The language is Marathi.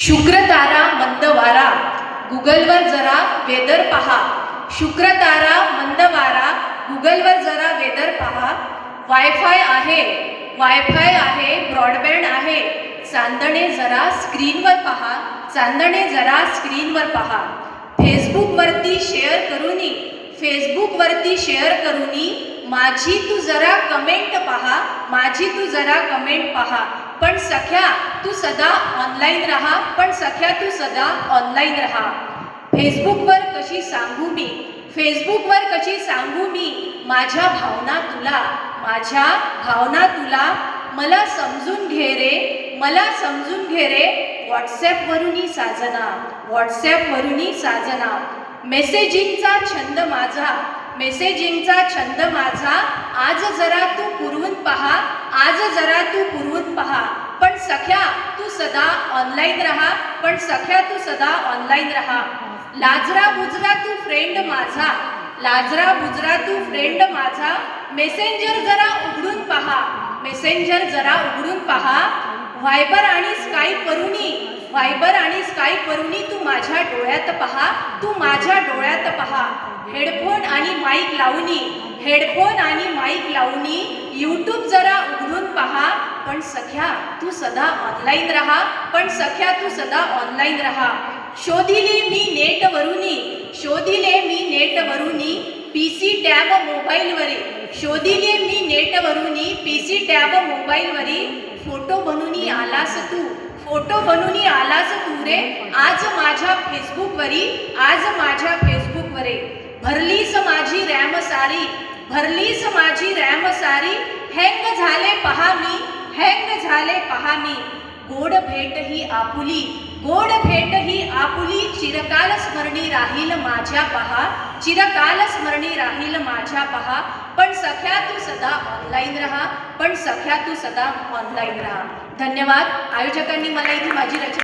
शुक्र तारा मंद वारा, गुगलवर जरा वेदर पहा. शुक्र तारा मंद वारा, गुगलवर जरा वेदर पहा. वायफाय आहे, ब्रॉडबँड आहे. चांदणे जरा स्क्रीनवर पहा, चांदणे जरा स्क्रीनवर पहा. फेसबुकवरती शेअर करूनी माझी तू जरा कमेंट पहा, माझी तू जरा कमेंट पहा. पण सख्या तू सदा ऑनलाईन रहा, पण सख्या तू सदा ऑनलाईन रहा. फेसबुकवर कशी सांगू मी माझ्या भावना तुला. मला समजून घे रे व्हॉट्सॲपवरूनी साजना. मेसेजिंगचा छंद माझा आज जरा तू पुरवून पहा. पण सख्या तू सदा ऑनलाईन रहा, पण सख्या तू सदा ऑनलाईन रहा. लाजरा बुजरा तू फ्रेंड माझा. मेसेंजर जरा उघडून पहा. व्हायबर आणि स्काईपवरूनी तू माझ्या डोळ्यात पहा. हेडफोन आणि माईक लावूनी यूट्यूब जरा उघडून पहा. पण सख्या तू सदा ऑनलाईन रहा, पण सख्या तू सदा ऑनलाईन रहा. शोधिले मी नेटवरूनी पीसी टॅब मोबाईलवरी. फोटो बनूनी आलास तू रे आज माझ्या फेसबुकवरी. भरलीस माझी रॅम सारी. हँग झाले पहा मी. गोड भेट ही आपुली चिरकाल स्मरणी राहील माझ्या पहा. पण सख्या तू सदा ऑनलाईन रहा, पण सख्या तू सदा ऑनलाईन रहा. धन्यवाद. आयोजकांनी मला इथे माझी रचना